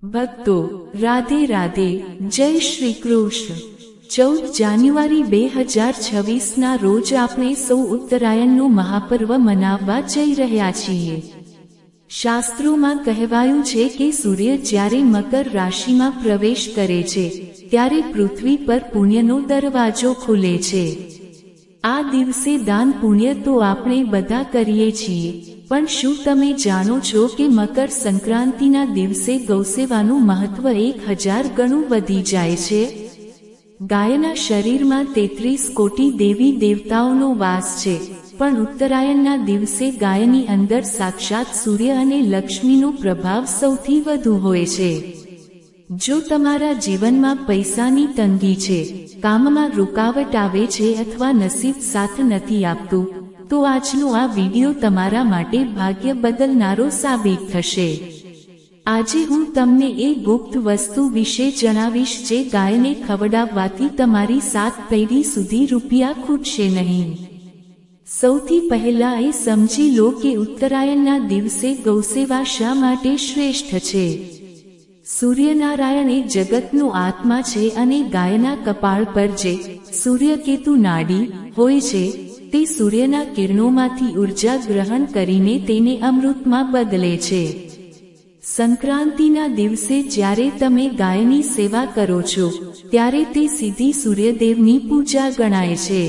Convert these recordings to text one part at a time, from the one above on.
ભક્તો રાધે રાધે, જય શ્રી કૃષ્ણ। 14 જાન્યુઆરી 2026ના રોજ આપણે સૌ ઉત્તરાયણનો મહાપર્વ મનાવવા જઈ રહ્યા છીએ। શાસ્ત્રોમાં કહેવાયું છે કે સૂર્ય જ્યારે મકર રાશિમાં પ્રવેશ કરે છે ત્યારે પૃથ્વી પર પુણ્યનો દરવાજો ખુલે છે। આ દિવસે દાન પુણ્ય તો આપણે બધા કરીએ છીએ, પણ શું તમે જાણો છો કે મકર સંક્રાંતિના દિવસે ગૌસેવાનું મહત્વ 1000 ગણું વધી જાય છે? ગાયના શરીરમાં 33 કોટી દેવી દેવતાઓનો વાસ છે, પણ ઉત્તરાયણના દિવસે ગાયની અંદર સાક્ષાત સૂર્ય અને લક્ષ્મીનો પ્રભાવ સૌથી વધુ હોય છે। જો તમારા જીવનમાં પૈસાની તંગી છે, કામમાં રૂકાવટ આવે છે અથવા નસીબ સાથ નથી આપતું, તો આજનો આ વિડિયો તમારા માટે ભાગ્ય બદલનારો સાબિત થશે। આજે હું તમને એ ગુપ્ત વસ્તુ વિશે જણાવીશ જે ગાયને ખવડાવવાથી તમારી 7 પેઢી સુધી રૂપિયા ખૂટશે નહીં। સૌથી પહેલા એ સમજી લો કે ઉત્તરાયણના દિવસે ગૌસેવા શા માટે શ્રેષ્ઠ છે। સૂર્યનારાયણ એ જગતનો આત્મા છે અને ગાયના કપાળ પર જે સૂર્યકેતુ નાડી હોય છે તે સૂર્યના કિરણોમાંથી ઉર્જા ગ્રહણ કરીને તેને અમૃતમાં બદલે છે। સંક્રાંતિના દિવસે જ્યારે તમે ગાયની સેવા કરો છો ત્યારે તે સીધી સૂર્યદેવની પૂજા ગણાય છે।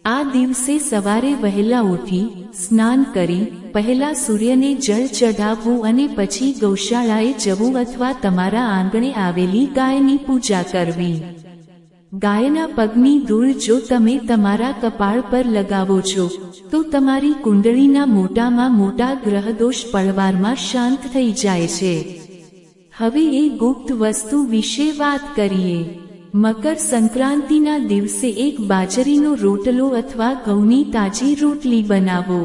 આ દિવસે સવારે વહેલા ઉઠી સ્નાન કરી પહેલા સૂર્યને જળ ચઢાવવું અને પછી ગૌશાળાએ જવું અથવા તમારા આંગણે આવેલી ગાયની પૂજા કરવી। ગાયના પગની ધૂળ જો તમે તમારા કપાળ પર લગાવો છો તો તમારી કુંડળીના મોટામાં મોટા ગ્રહદોષ પળવારમાં શાંત થઈ જાય છે। હવે એ ગુપ્ત વસ્તુ વિશે વાત કરીએ। મકર સંક્રાંતિના દિવસે એક બાજરીનો રોટલો અથવા ઘઉંની તાજી રોટલી બનાવો।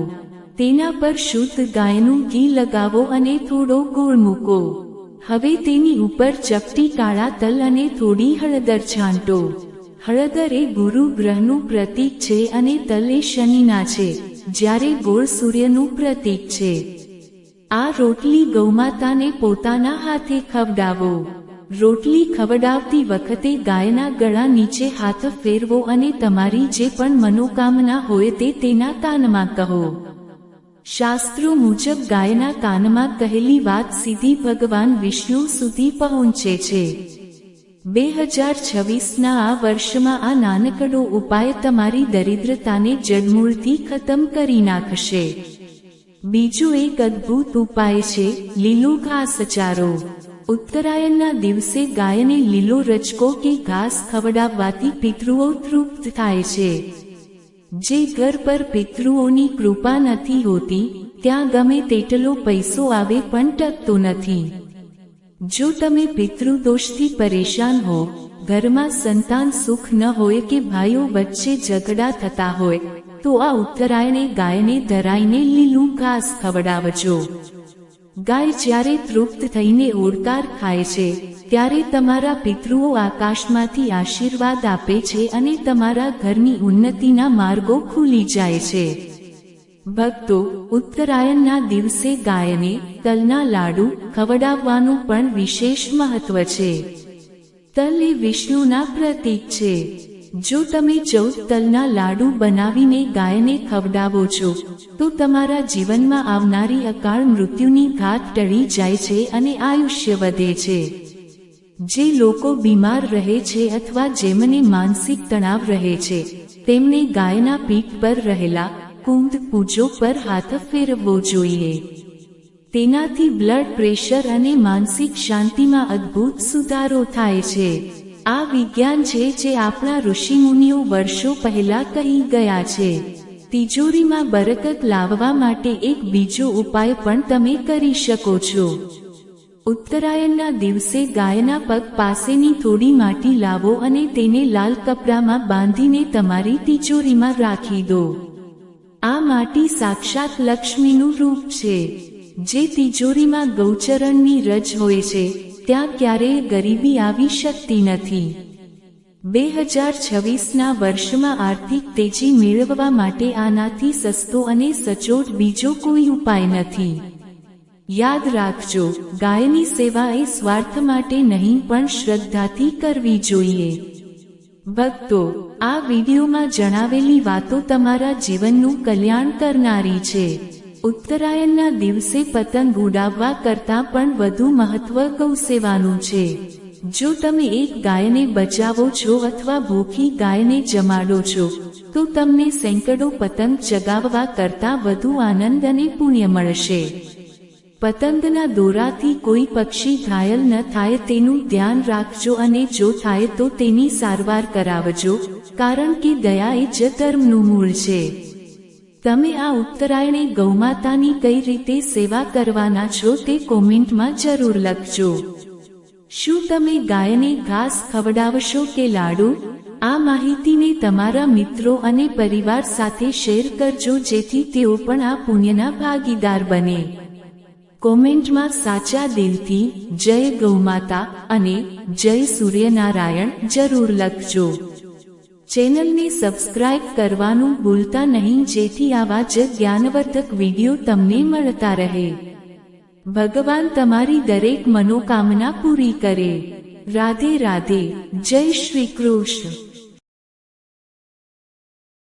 તેના પર શુદ્ધ ગાયનું ઘી લગાવો અને થોડો ગોળ મૂકો। હવે તેની ઉપર ચપટી કાળા તલ અને થોડી હળદર છાંટો। હળદર એ ગુરુ ગ્રહનું પ્રતીક છે અને તલ એ શનિના છે, જ્યારે ગોળ સૂર્યનું પ્રતીક છે। આ રોટલી ગૌમાતાને પોતાના હાથે ખવડાવો। રોટલી ખવડાવતી વખતે ગાયના ગળા નીચે હાથ ફેરવો અને તમારી જે પણ મનોકામના હોય તે તેના કાનમાં કહો। શાસ્ત્રો મુજબ ગાયના કાનમાં કહેલી વાત સીધી ભગવાન વિષ્ણુ સુધી પહોંચે છે। 2026ના આ વર્ષમાં આ નાનકડો ઉપાય તમારી દરિદ્રતાને જડમૂળથી ખતમ કરી નાખશે। બીજો એક અદ્ભુત ઉપાય છે લીલો ઘાસચારો। ઉત્તરાયણના દિવસે ગાયને લીલો રચકો કે ઘાસ ખવડાવવાથી પિતૃઓ તૃપ્ત થાય છે। જે ઘર પર પિતૃઓની કૃપા નથી હોતી ત્યાં ગમે તેટલો પૈસો આવે પણ ટકતો નથી। જો તમે પિતૃદોષથી પરેશાન હો, ઘરમાં સંતાન સુખ ન હોય કે ભાઈઓ વચ્ચે ઝઘડા થતા હોય, તો આ ઉત્તરાયણે ગાયને ધરાઈને લીલું ઘાસ ખવડાવજો। ગાય જ્યારે તૃપ્ત થઈને ઓડકાર ખાય છે ત્યારે તમારા પિતૃઓ આકાશમાંથી આશીર્વાદ આપે છે અને તમારા ઘરની ઉન્નતિના માર્ગો ખુલી જાય છે। ભક્તો, ઉત્તરાયણના દિવસે ગાયને તલના લાડુ ખવડાવવાનું પણ વિશેષ મહત્વ છે। તલ એ વિષ્ણુના પ્રતીક છે। જો તમે 14 તલના લાડુ બનાવીને ગાયને ખવડાવો છો તો તમારા જીવનમાં આવનારી અકાળ મૃત્યુની ઘાત ટળી જાય છે અને આયુષ્ય વધે છે। જે લોકો બીમાર રહે છે અથવા જેમને માનસિક તણાવ રહે છે તેમને ગાયના પીઠ પર રહેલા કુંદ પૂજો પર હાથ ફેરવવો જોઈએ। તેનાથી બ્લડ પ્રેશર અને માનસિક શાંતિમાં અદ્ભુત સુધારો થાય છે। આ વિજ્ઞાન છે જે આપણા ઋષિમુનિઓ વર્ષો પહેલા કહી ગયા છે। તિજોરીમાં બરકત લાવવા માટે એક બીજો ઉપાય પણ તમે કરી શકો છો। ઉત્તરાયણના દિવસે ગાયના પગ પાસેની થોડી માટી લાવો અને તેને લાલ કપડામાં બાંધીને તમારી તિજોરીમાં રાખી દો। આ માટી સાક્ષાત લક્ષ્મીનું રૂપ છે। જે તિજોરીમાં ગૌચરણની રજ હોય છે ત્યાં ક્યારેય ગરીબી આવી શકતી નથી। 2026ના વર્ષમાં આર્થિક તેજી મેળવવા માટે આનાથી સસ્તો અને સચોટ બીજો કોઈ ઉપાય નથી। યાદ રાખજો, ગાયની સેવા એ સ્વાર્થ માટે નહીં પણ શ્રદ્ધાથી કરવી જોઈએ. ભક્તો, આ વિડીયોમાં જણાવેલી વાતો તમારા જીવનનું કલ્યાણ કરનારી છે. ઉત્તરાયણના દિવસે પતંગ ઉડાવવા કરતાં પણ વધુ મહત્વ ગૌસેવાનું છે. જો તમે એક ગાયને બચાવો છો અથવા ભૂખી ગાયને જમાડો છો, તો તમને સેંકડો પતંગ ચગાવવા કરતાં વધુ આનંદ અને પુણ્ય મળશે. પતંગના દોરાથી કોઈ પક્ષી ઘાયલ ન થાય તેનું ધ્યાન રાખજો અને જો થાય તો તેની સારવાર કરાવજો, કારણ કે દયા એ જ ધર્મનું મૂળ છે. તમે આ ઉત્તરાયણે ગૌમાતાની કઈ રીતે સેવા કરવાના છો તે કોમેન્ટમાં જરૂર લખજો. શું તમે ગાયને ઘાસ ખવડાવશો કે લાડુ? આ માહિતીને તમારા મિત્રો અને પરિવાર સાથે શેર કરજો જેથી તેઓ પણ આ પુણ્યના ભાગીદાર બને. કોમેન્ટમાં સાચા દિલથી જય ગૌમાતા અને જય સૂર્યનારાયણ જરૂર લખજો. ચેનલને સબસ્ક્રાઇબ કરવાનું ભૂલતા નહીં જેથી આવા જ જ્ઞાનવર્ધક વિડીયો તમને મળતા રહે. ભગવાન તમારી દરેક મનોકામના પૂરી કરે. રાધે રાધે. જય શ્રી કૃષ્ણ.